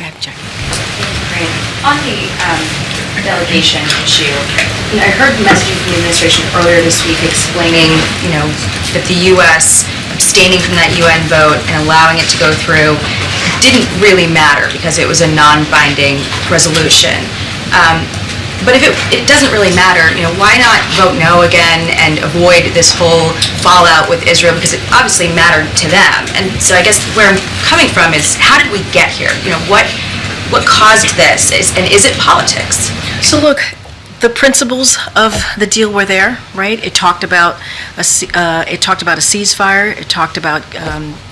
Go ahead, Jacqui. Great. On the delegation issue, I heard messaging from the administration earlier this week explaining, that the U.S. abstaining from that UN vote and allowing it to go through didn't really matter because it was a non-binding resolution. But if it doesn't really matter, why not vote no again and avoid this whole fallout with Israel, because it obviously mattered to them. And so I guess where I'm coming from is, how did we get here? What caused this, and is it politics? So look, the principles of the deal were there, right? It talked about a ceasefire. It talked about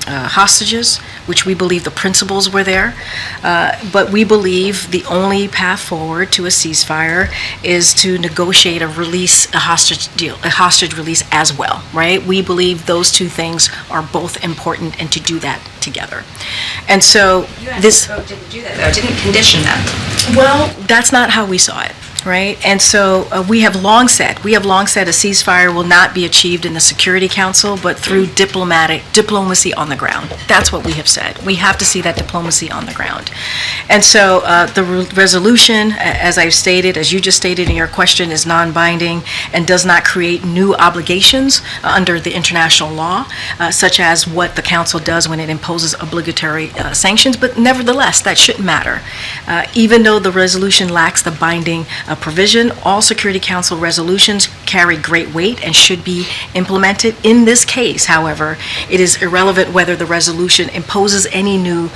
hostages, which we believe the principles were there. But we believe the only path forward to a ceasefire is to negotiate a hostage release as well, right? We believe those two things are both important, and to do that together. And so this vote didn't do that, though. It didn't condition them. Well, that's not how we saw it. Right, and so we have long said a ceasefire will not be achieved in the Security Council, but through diplomacy on the ground. That's what we have said. We have to see that diplomacy on the ground. And so the resolution, as you just stated in your question, is non-binding and does not create new obligations under the international law, such as what the Council does when it imposes obligatory sanctions. But nevertheless, that shouldn't matter. Even though the resolution lacks the binding provision, all Security Council resolutions carry great weight and should be implemented. In this case, however, it is irrelevant whether the resolution imposes any new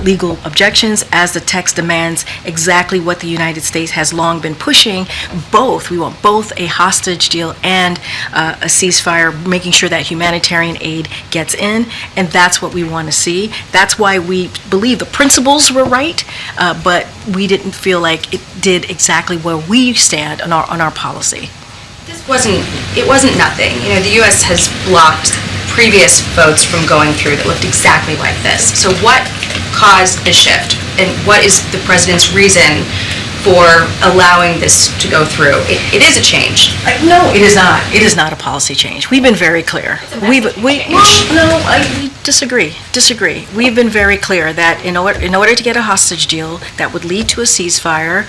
legal objections, as the text demands exactly what the United States has long been pushing. We want both a hostage deal and a ceasefire, making sure that humanitarian aid gets in, and that's what we want to see. That's why we believe the principles were right, but we didn't feel like it did exactly where we stand on our policy. It wasn't nothing. The U.S. has blocked previous votes from going through that looked exactly like this. So what caused the shift, and what is the president's reason for allowing this to go through? It is a change. No, it is not. It is not a policy change. We've been very clear. We disagree. We've been very clear that in order to get a hostage deal that would lead to a ceasefire,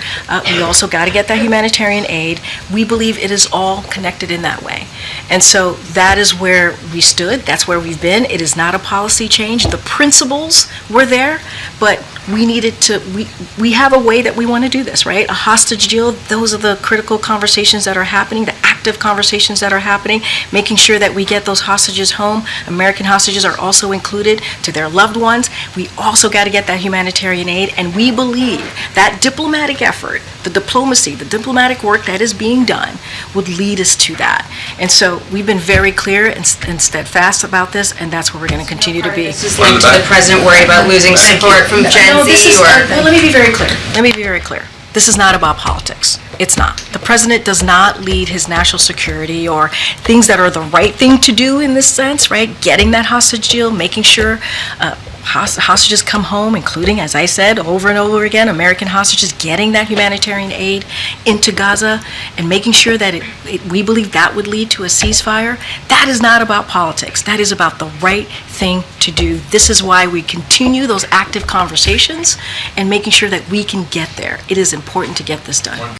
we also got to get that humanitarian aid. We believe it is all connected in that way. And so that is where we stood. That's where we've been. It is not a policy change. The principles were there, but we have a way that we want to do this, right? A hostage deal, those are the critical conversations that are happening, the active conversations that are happening, making sure that we get those hostages home. American hostages are also included to their loved ones. We also got to get that humanitarian aid, and we believe that diplomatic effort, the diplomacy, the diplomatic work that is being done would lead us to that. And so we've been very clear and steadfast about this, and that's where we're going to continue to be. This is linked to the president worried about losing support from Gen Z, let me be very clear. This is not about politics. It's not. The president does not lead his national security or things that are the right thing to do in this sense, right? Getting that hostage deal, making sure hostages come home, including, as I said over and over again, American hostages, getting that humanitarian aid into Gaza, and making sure that we believe that would lead to a ceasefire. That is not about politics. That is about the right thing to do. This is why we continue those active conversations and making sure that we can get there. It is important to get this done.